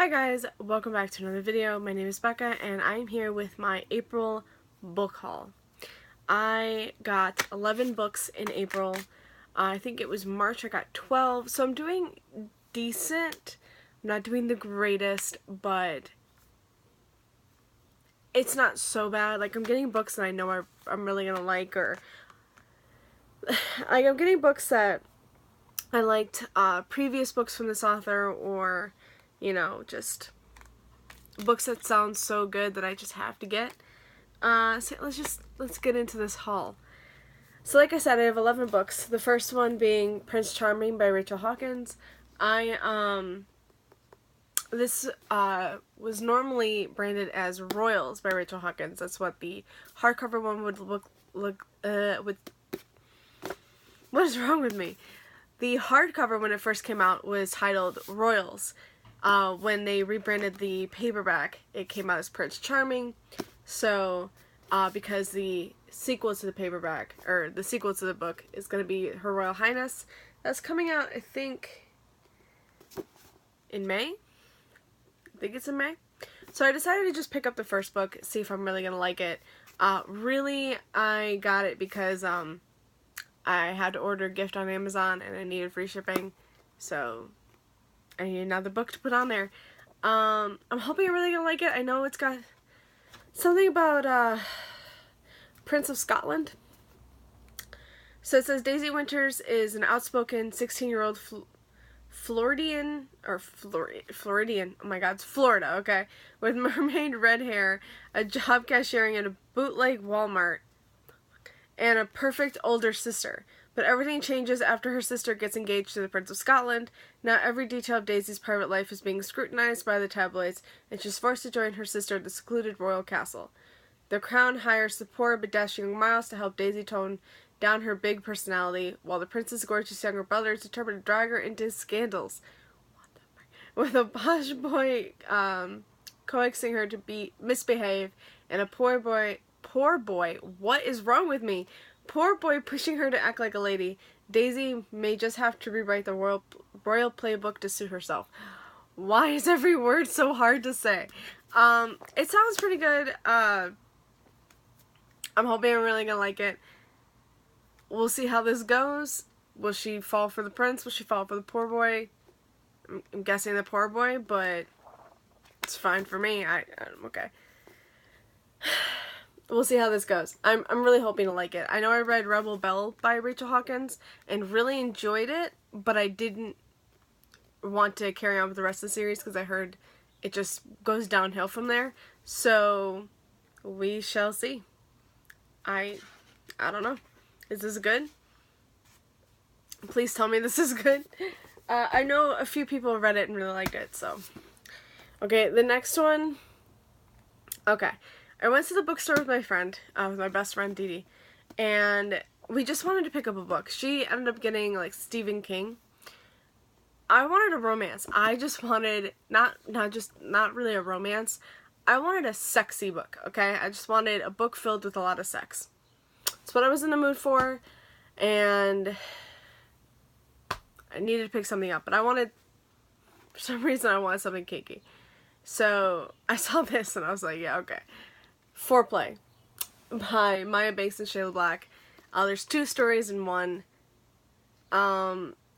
Hi guys, welcome back to another video. My name is Becca and I'm here with my April book haul. I got 11 books in April. I think it was March I got 12, so I'm doing decent. I'm not doing the greatest, but it's not so bad. Like, I'm getting books that I know I'm really gonna like, or like I'm getting books that I liked previous books from this author, or just books that sound so good that I just have to get. So let's get into this haul. So like I said, I have 11 books. The first one being Prince Charming by Rachel Hawkins. This was normally branded as Royals by Rachel Hawkins. That's what the hardcover one would look with. What is wrong with me? The hardcover when it first came out was titled Royals. When they rebranded the paperback, it came out as Prince Charming. So, because the sequel to the paperback, or the sequel to the book, is going to be Her Royal Highness. That's coming out, I think, in May? I think it's in May. So I decided to just pick up the first book, see if I'm really going to like it. Really, I got it because I had to order a gift on Amazon and I needed free shipping. So I need another book to put on there. I'm hoping I'm really gonna like it. I know it's got something about Prince of Scotland. So it says Daisy Winters is an outspoken 16-year-old Floridian, oh my god, it's Florida, okay, with mermaid red hair, a job cashiering at a bootleg Walmart, and a perfect older sister. But everything changes after her sister gets engaged to the Prince of Scotland. Now every detail of Daisy's private life is being scrutinized by the tabloids, and she's forced to join her sister at the secluded royal castle. The crown hires the poor but dashing young Miles to help Daisy tone down her big personality, while the prince's gorgeous younger brother is determined to drag her into his scandals. With a posh boy coaxing her to misbehave, and a poor boy, what is wrong with me? Poor boy pushing her to act like a lady. Daisy may just have to rewrite the royal playbook to suit herself. Why is every word so hard to say? It sounds pretty good. I'm hoping I'm really gonna like it. We'll see how this goes. Will she fall for the prince? Will she fall for the poor boy? I'm guessing the poor boy, but it's fine for me. I'm okay. We'll see how this goes. I'm really hoping to like it. I know I read Rebel Belle by Rachel Hawkins and really enjoyed it, but I didn't want to carry on with the rest of the series because I heard it just goes downhill from there. So we shall see. I don't know. Is this good? Please tell me this is good. I know a few people read it and really liked it, so. Okay, the next one. Okay. I went to the bookstore with my friend, with my best friend Dee Dee, and we just wanted to pick up a book. She ended up getting, like, Stephen King. I wanted a romance. I just wanted, not really a romance. I wanted a sexy book, okay? I just wanted a book filled with a lot of sex. That's what I was in the mood for, and I needed to pick something up, but for some reason I wanted something kinky. So I saw this and I was like, yeah, okay. Foreplay by Maya Banks and Shayla Black. There's 2 stories in one.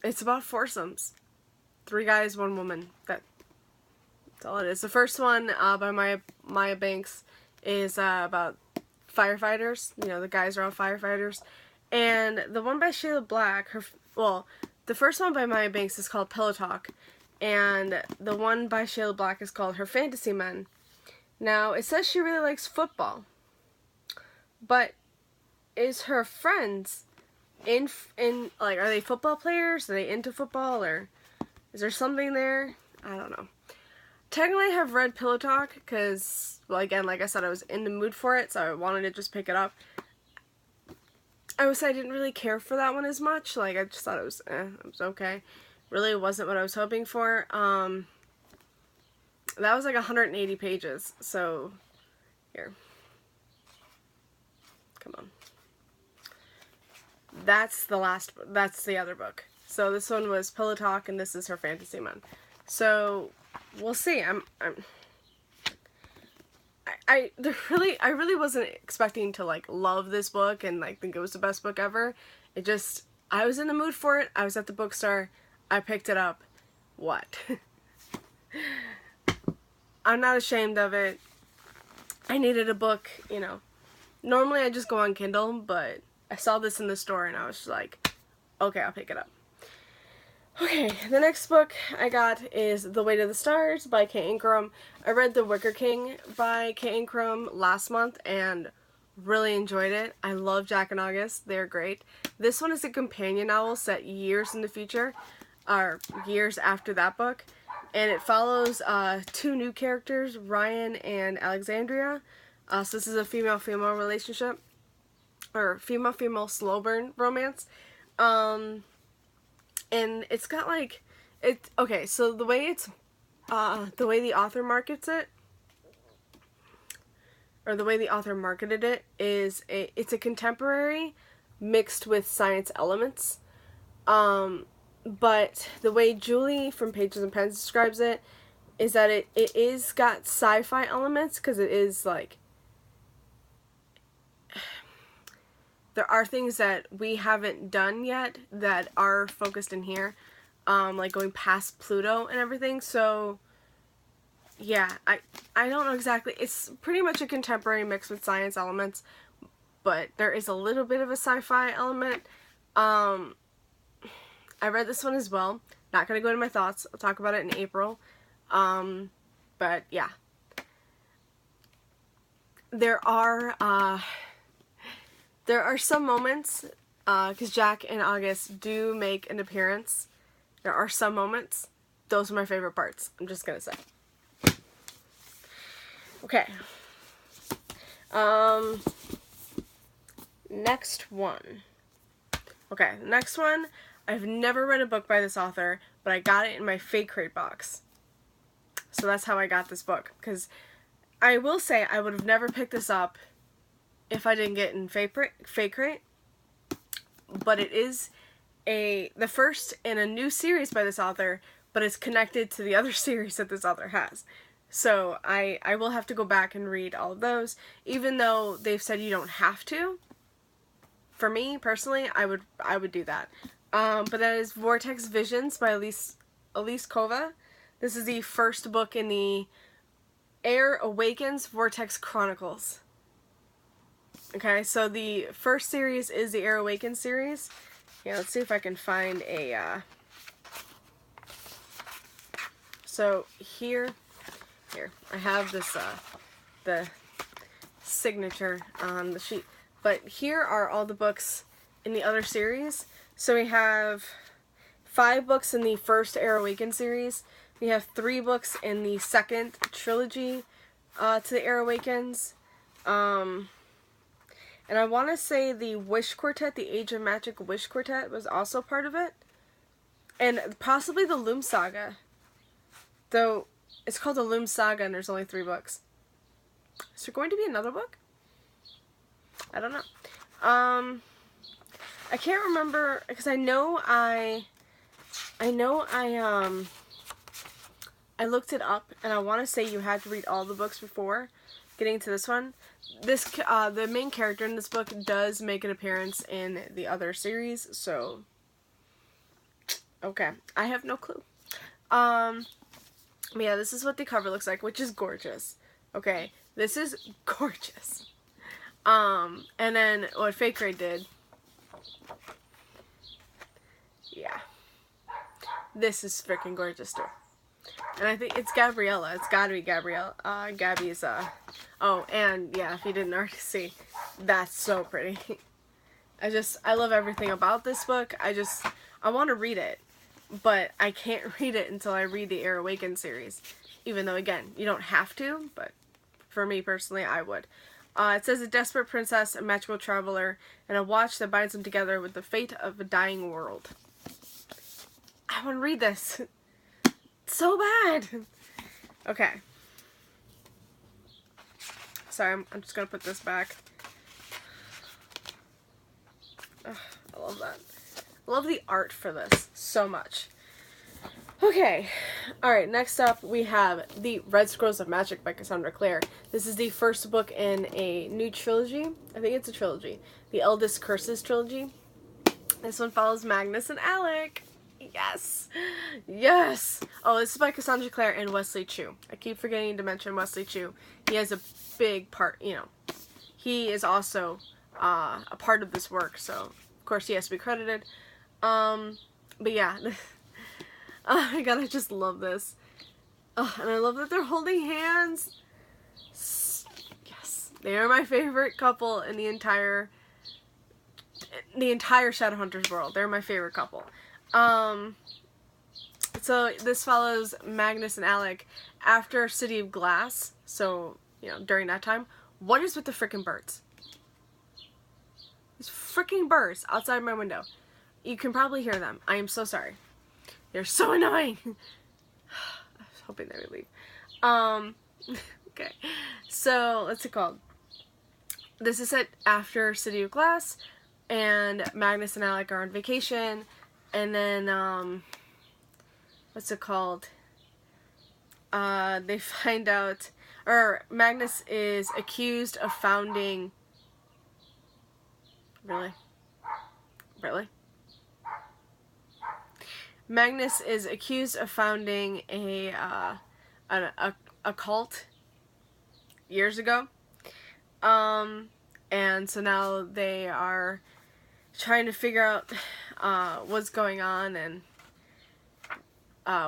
It's about foursomes. 3 guys, 1 woman. That's all it is. The first one by Maya Banks is about firefighters. You know, the guys are all firefighters. And the one by Shayla Black, the first one by Maya Banks is called Pillow Talk. And the one by Shayla Black is called Her Fantasy Men. Now, it says she really likes football, but is her friends like, are they football players? Are they into football, or is there something there? I don't know. Technically, I have read Pillow Talk because, well, again, like I said, I was in the mood for it, so I wanted to just pick it up. I would say I didn't really care for that one as much. Like, I just thought it was okay. Really wasn't what I was hoping for. That was like 180 pages, so here. Come on. That's the other book. So this one was Pillow Talk, and this is Her Fantasy Men. So we'll see. I really wasn't expecting to like love this book and like think it was the best book ever. It just, I was in the mood for it. I was at the bookstore. I picked it up. What? I'm not ashamed of it. I needed a book, you know. Normally I just go on Kindle, but I saw this in the store and I was just like, okay, I'll pick it up. Okay, the next book I got is The Way to the Stars by Kate Ancrum. I read The Wicker King by Kate Ancrum last month and really enjoyed it. I love Jack and August. They're great. This one is a companion novel set years in the future, or years after that book. And it follows two new characters, Ryan and Alexandria. So this is a female-female relationship, or female-female slow burn romance. And it's got like, okay, so the way the way the author markets it, or the way the author marketed it, is it's a contemporary mixed with science elements. But the way Julie from Pages and Pens describes it is that it is got sci-fi elements, because it is like, there are things that we haven't done yet that are focused in here, like going past Pluto and everything. So yeah, I don't know exactly. It's pretty much a contemporary mix with science elements, but there is a little bit of a sci-fi element. I read this one as well. Not going to go into my thoughts. I'll talk about it in April. But yeah. There are some moments, because Jack and August do make an appearance. There are some moments. Those are my favorite parts. I'm just going to say. Okay. Next one. Okay, next one. I've never read a book by this author, but I got it in my Fake Crate box. So that's how I got this book. Because I will say I would have never picked this up if I didn't get it in Fake Crate. But it is the first in a new series by this author, but it's connected to the other series that this author has. So I will have to go back and read all of those, even though they've said you don't have to. For me, personally, I would do that. But that is Vortex Visions by Elise Kova. This is the first book in the Air Awakens Vortex Chronicles. Okay, so the first series is the Air Awakens series. Yeah, let's see if I can find a, so here, I have this, the signature on the sheet. But here are all the books in the other series. So we have 5 books in the first Air Awakens series. We have 3 books in the second trilogy to the Air Awakens. And I want to say the Wish Quartet, the Age of Magic Wish Quartet, was also part of it. And possibly the Loom Saga. Though, it's called the Loom Saga and there's only 3 books. Is there going to be another book? I don't know. I can't remember, because I looked it up, and I want to say you had to read all the books before getting to this one. The main character in this book does make an appearance in the other series, so, okay, I have no clue. But yeah, this is what the cover looks like, which is gorgeous. Okay, this is gorgeous. And then what Fake Crate did, yeah, this is freaking gorgeous too. And I think it's Gabriella. It's gotta be Gabriella. Gabby's, oh, and yeah, if you didn't already see, that's so pretty. I love everything about this book. I want to read it, but I can't read it until I read the Air Awakens series. Even though, again, you don't have to, but for me personally, I would. It says a desperate princess, a magical traveler, and a watch that binds them together with the fate of a dying world. I want to read this. It's so bad. Okay. Sorry, I'm just going to put this back. Ugh, I love that. I love the art for this so much. Okay, alright, next up we have The Red Scrolls of Magic by Cassandra Clare. This is the first book in a new trilogy. I think it's a trilogy. The Eldest Curses trilogy. This one follows Magnus and Alec. Yes! Yes! Oh, this is by Cassandra Clare and Wesley Chu. I keep forgetting to mention Wesley Chu. He has a big part, you know. He is also a part of this work, so of course he has to be credited. But yeah. Oh my god, I just love this. Oh, and I love that they're holding hands. Yes. They are my favorite couple in the entire Shadowhunters world. They're my favorite couple. So this follows Magnus and Alec after City of Glass. So, you know, during that time. What is with the frickin' birds? These frickin' birds outside my window. You can probably hear them. I am so sorry. They're so annoying. I was hoping they would leave. Okay. So, what's it called? This is set after City of Glass, and Magnus and Alec are on vacation, and then, what's it called? They find out, or Magnus is accused of founding, really? Magnus is accused of founding a cult years ago. And so now they are trying to figure out what's going on and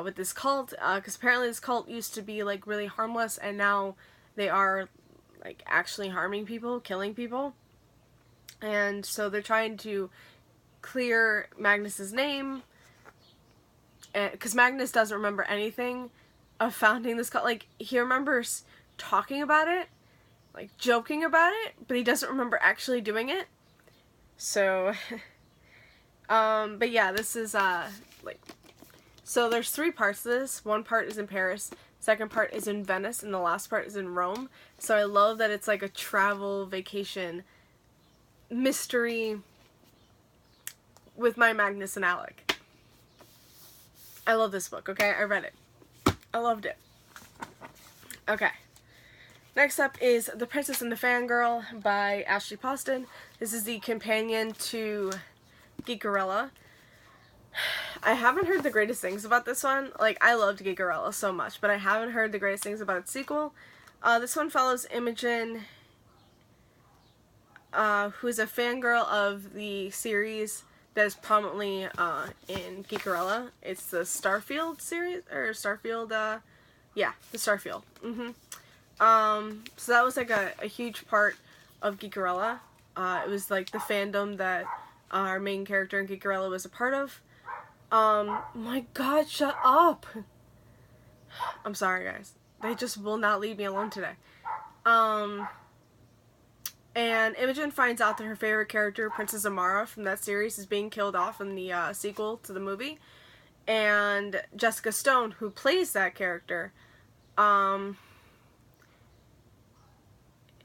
with this cult, because apparently this cult used to be like really harmless, and now they are like actually harming people, killing people. And so they're trying to clear Magnus's name, because Magnus doesn't remember anything of founding this cult. Like, he remembers talking about it, like joking about it, but he doesn't remember actually doing it. So, but yeah, this is like, so there's 3 parts to this. One part is in Paris, second part is in Venice, and the last part is in Rome. So I love that it's like a travel vacation mystery with my Magnus and Alec. I love this book, okay? I read it. I loved it. Okay. Next up is The Princess and the Fangirl by Ashley Poston. This is the companion to Geekerella. I haven't heard the greatest things about this one. Like, I loved Geekerella so much, but I haven't heard the greatest things about its sequel. This one follows Imogen, who is a fangirl of the series that is prominently in Geekerella. It's the Starfield series, or Starfield, yeah, the Starfield. So that was like a huge part of Geekerella. It was like the fandom that our main character in Geekerella was a part of. My god, shut up! I'm sorry, guys. They just will not leave me alone today. And Imogen finds out that her favorite character, Princess Amara from that series, is being killed off in the sequel to the movie. And Jessica Stone, who plays that character,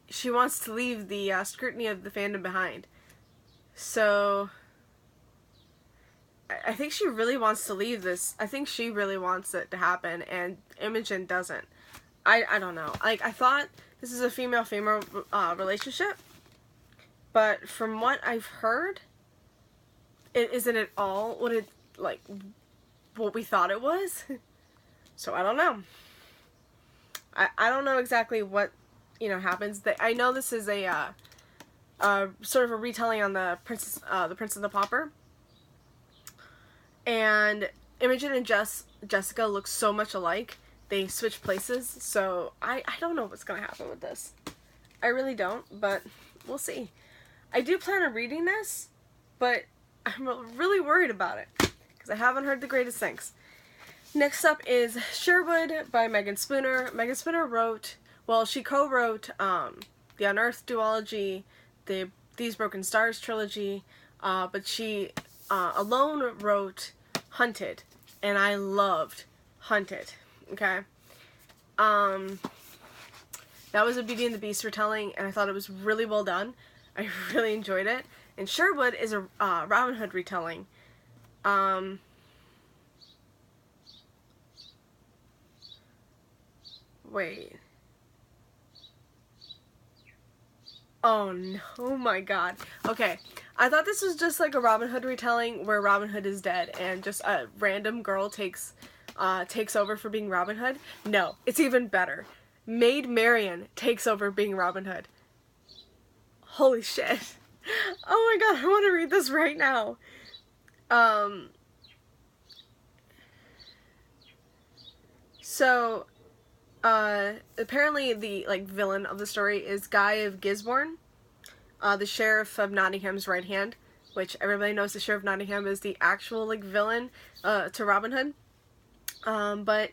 she wants to leave the scrutiny of the fandom behind. So I think she really wants to leave this. I think she really wants it to happen, and Imogen doesn't. I don't know. Like, I thought this is a female-female relationship, but from what I've heard, it isn't at all what it, like, what we thought it was. So I don't know. I don't know exactly what, you know, happens. I know this is a sort of a retelling on the Prince and the Pauper. And Imogen and Jessica look so much alike. They switch places, so I don't know what's going to happen with this. I really don't, but we'll see. I do plan on reading this, but I'm really worried about it, because I haven't heard the greatest things. Next up is Sherwood by Megan Spooner. Megan Spooner wrote, well, she co-wrote the Unearthed duology, the These Broken Stars trilogy, but she alone wrote Hunted, and I loved Hunted. Okay, that was a Beauty and the Beast retelling, and I thought it was really well done. I really enjoyed it. And Sherwood is a Robin Hood retelling. Wait. Oh no, oh my god. Okay, I thought this was just like a Robin Hood retelling where Robin Hood is dead and just a random girl takes over for being Robin Hood. No, it's even better. Maid Marian takes over being Robin Hood. Holy shit. Oh my god, I want to read this right now. So, apparently the, like, villain of the story is Guy of Gisborne, the Sheriff of Nottingham's right hand, which everybody knows the Sheriff of Nottingham is the actual, like, villain, to Robin Hood. But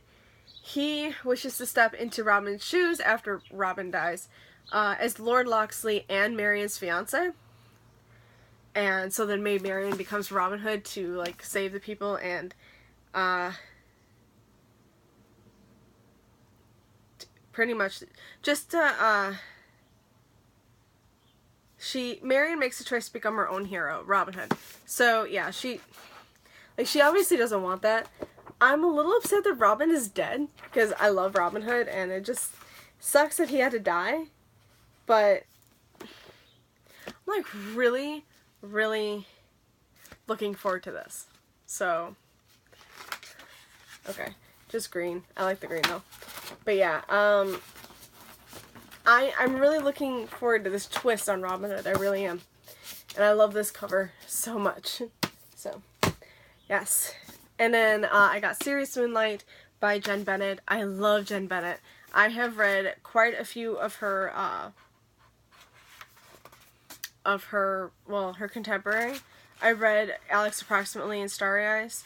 he wishes to step into Robin's shoes after Robin dies, as Lord Locksley and Marian's fiance. And so then Maid Marian becomes Robin Hood to, like, save the people and, pretty much just Marian makes the choice to become her own hero, Robin Hood. So yeah, she obviously doesn't want that. I'm a little upset that Robin is dead because I love Robin Hood and it just sucks that he had to die. But I'm like really, really looking forward to this. So okay, just green. I like the green though. But yeah, I'm really looking forward to this twist on Robin Hood. I really am. And I love this cover so much. So, yes. And then I got Serious Moonlight by Jenn Bennett. I love Jenn Bennett. I have read quite a few of her, her contemporary. I read Alex Approximately and Starry Eyes.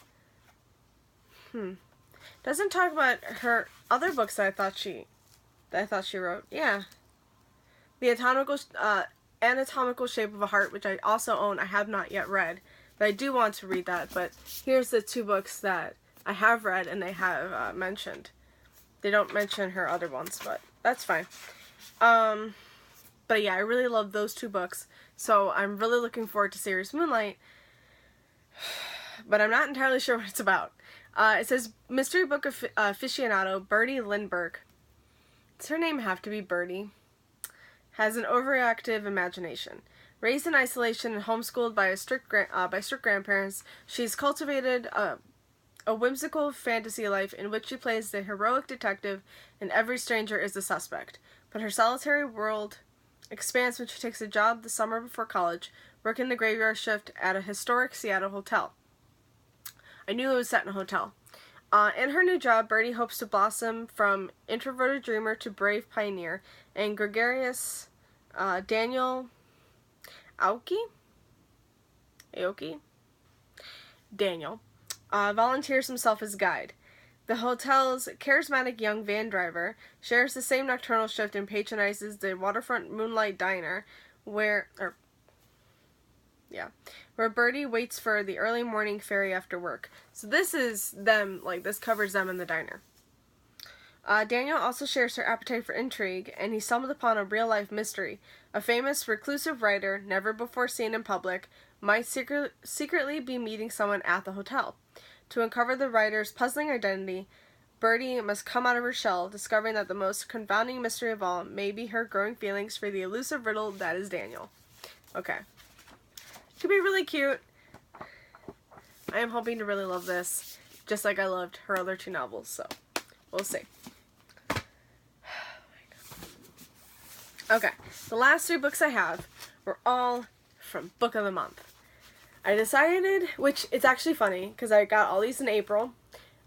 Doesn't talk about her other books that I thought she wrote. Yeah. The Anatomical Shape of a Heart, which I also own. I have not yet read, but I do want to read that. But here's the two books that I have read and they have mentioned. They don't mention her other ones, but that's fine. But yeah, I really love those two books. So I'm really looking forward to Serious Moonlight. But I'm not entirely sure what it's about. It says, Mystery Book Aficionado, Birdie Lindbergh. Does her name have to be Birdie? Has an overactive imagination. Raised in isolation and homeschooled by strict grandparents, she's cultivated a whimsical fantasy life in which she plays the heroic detective and every stranger is a suspect. But her solitary world expands when she takes a job the summer before college, working the graveyard shift at a historic Seattle hotel. I knew it was set in a hotel. In her new job, Birdie hopes to blossom from introverted dreamer to brave pioneer, and gregarious Daniel Aoki Daniel volunteers himself as guide. The hotel's charismatic young van driver shares the same nocturnal shift and patronizes the waterfront Moonlight Diner, where Birdie waits for the early morning ferry after work. So this is them, like, this covers them in the diner. Daniel also shares her appetite for intrigue, and he stumbled upon a real-life mystery. A famous reclusive writer, never before seen in public, might secretly be meeting someone at the hotel. To uncover the writer's puzzling identity, Birdie must come out of her shell, discovering that the most confounding mystery of all may be her growing feelings for the elusive riddle that is Daniel. Okay. Could be really cute. I am hoping to really love this, just like I loved her other two novels, so we'll see. Okay, the last three books I have were all from Book of the Month. I decided, which it's actually funny, because I got all these in April.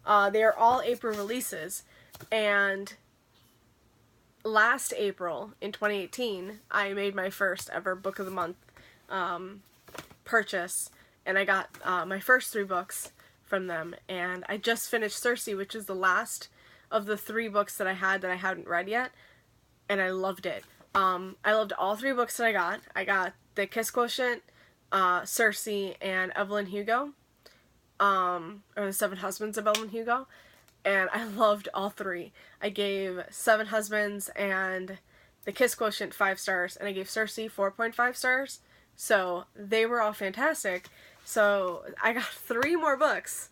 They are all April releases, and last April, in 2018, I made my first ever Book of the Month purchase, and I got my first three books from them, and I just finished Circe, which is the last of the three books that I had that I hadn't read yet, and I loved it. I loved all three books that I got. I got The Kiss Quotient, Circe, and Evelyn Hugo, or The Seven Husbands of Evelyn Hugo, and I loved all three. I gave Seven Husbands and The Kiss Quotient 5 stars, and I gave Circe 4.5 stars, so they were all fantastic. So I got 3 more books.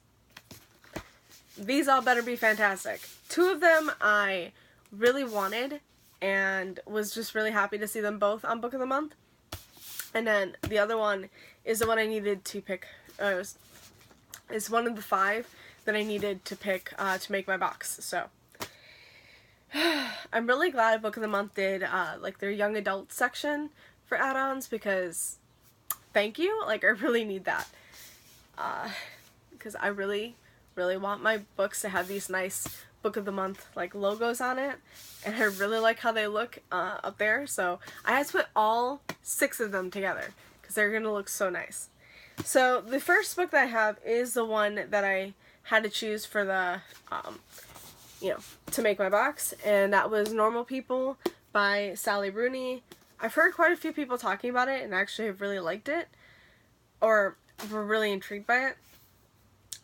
These all better be fantastic. 2 of them I really wanted and was just really happy to see them both on Book of the Month. And then the other one is the one I needed to pick. It's one of the 5 that I needed to pick to make my box. So I'm really glad Book of the Month did like their young adult section for add-ons, because thank you. Like, I really need that. Because I really, really want my books to have these nice Book of the Month like logos on it, and I really like how they look up there. So I had to put all 6 of them together because they're gonna look so nice. So the first book that I have is the one that I had to choose for the to make my box, and that was Normal People by Sally Rooney. I've heard quite a few people talking about it and actually have really liked it, or were really intrigued by it.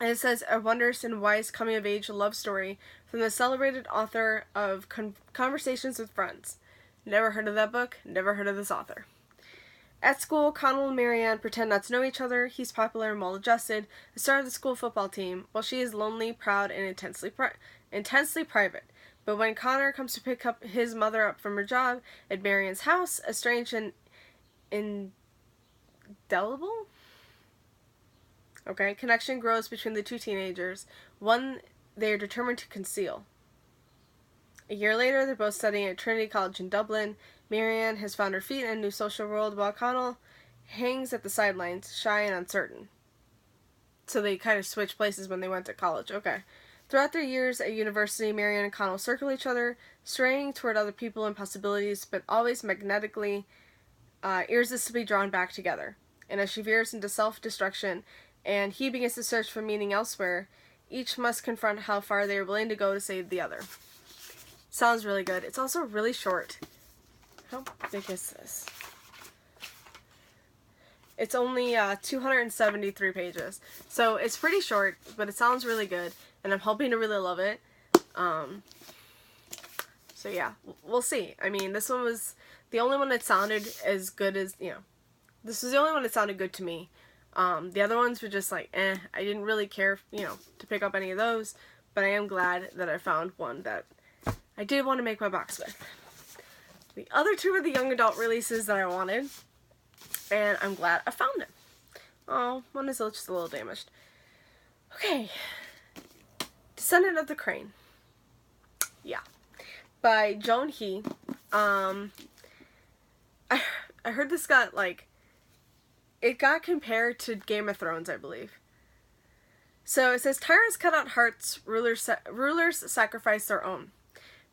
And it says, a wondrous and wise coming-of-age love story from the celebrated author of Conversations with Friends. Never heard of that book, never heard of this author. At school, Connell and Marianne pretend not to know each other. He's popular and well-adjusted, the star of the school football team, while she is lonely, proud, and intensely private. But when Connor comes to pick up his mother up from her job at Marianne's house, a strange and indelible connection grows between the 2 teenagers, one they are determined to conceal. A year later, they're both studying at Trinity College in Dublin. Marianne has found her feet in a new social world, while Connell hangs at the sidelines, shy and uncertain. So they kind of switch places when they went to college. Okay. Throughout their years at university, Marianne and Connell circle each other, straying toward other people and possibilities, but always magnetically, irresistibly drawn back together. And as she veers into self-destruction, and he begins to search for meaning elsewhere, each must confront how far they are willing to go to save the other. Sounds really good. It's also really short. How big is this? It's only 273 pages. So it's pretty short, but it sounds really good, and I'm hoping to really love it. So yeah, we'll see. I mean, this one was the only one that sounded as good as, this was the only one that sounded good to me. The other ones were just like, I didn't really care, to pick up any of those, but I am glad that I found one that I did want to make my box with. The other 2 are the young adult releases that I wanted, and I'm glad I found them. Oh, one is just a little damaged. Okay. Descendant of the Crane. Yeah. By Joan He. I heard this got, it got compared to Game of Thrones, I believe. So it says, tyrants cut out hearts, rulers sacrifice their own.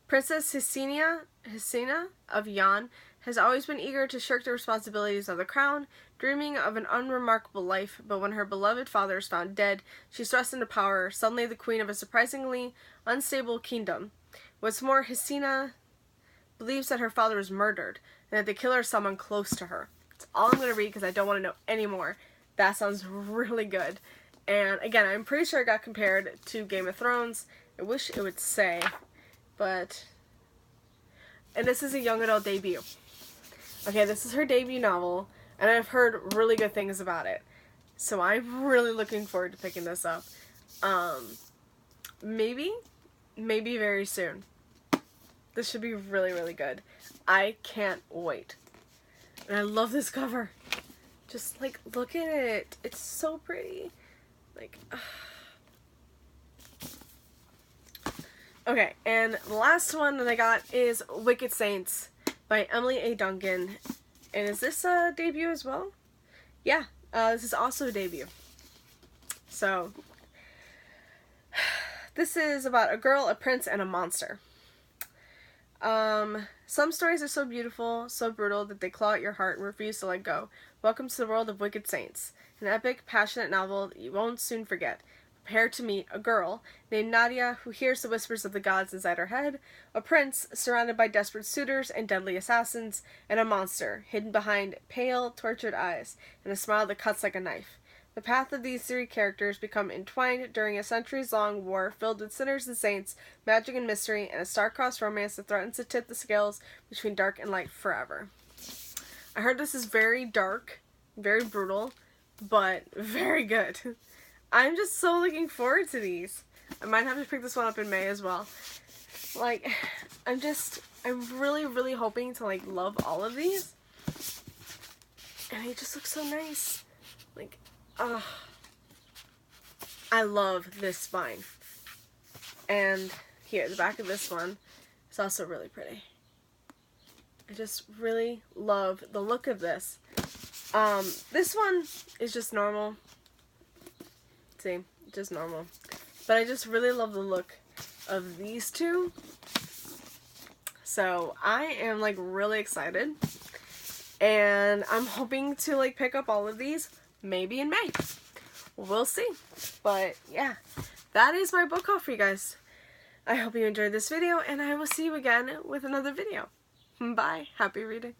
Princess Hesina of Yan has always been eager to shirk the responsibilities of the crown, dreaming of an unremarkable life, but when her beloved father is found dead, she's thrust into power, suddenly the queen of a surprisingly unstable kingdom. What's more, Hesina believes that her father was murdered, and that the killer is someone close to her. That's all I'm going to read because I don't want to know any more. That sounds really good. And again, I'm pretty sure it got compared to Game of Thrones. I wish it would say, but... And this is a young adult debut. Okay, this is her debut novel, and I've heard really good things about it. So I'm really looking forward to picking this up. Maybe very soon. This should be really, really good. I can't wait. And I love this cover. Just, look at it. It's so pretty. Okay, and the last one that I got is Wicked Saints by Emily A. Duncan. And is this a debut as well? Yeah, this is also a debut. So, this is about a girl, a prince, and a monster. Some stories are so beautiful, so brutal, that they claw at your heart and refuse to let go. Welcome to the world of Wicked Saints, an epic, passionate novel that you won't soon forget. Prepare to meet a girl named Nadia who hears the whispers of the gods inside her head, a prince surrounded by desperate suitors and deadly assassins, and a monster hidden behind pale, tortured eyes and a smile that cuts like a knife. The path of these 3 characters become entwined during a centuries-long war filled with sinners and saints, magic and mystery, and a star-crossed romance that threatens to tip the scales between dark and light forever. I heard this is very dark, very brutal, but very good. I'm just so looking forward to these. I might have to pick this one up in May as well. Like, I'm really hoping to, like, love all of these. And he just looks so nice. Like, I love this spine. And here, the back of this one is also really pretty. I just really love the look of this. This one is just normal. See, just normal. But I just really love the look of these two. So I am like really excited. And I'm hoping to like pick up all of these maybe in May. We'll see. But yeah, that is my book haul for you guys. I hope you enjoyed this video, and I will see you again with another video. Bye. Happy reading.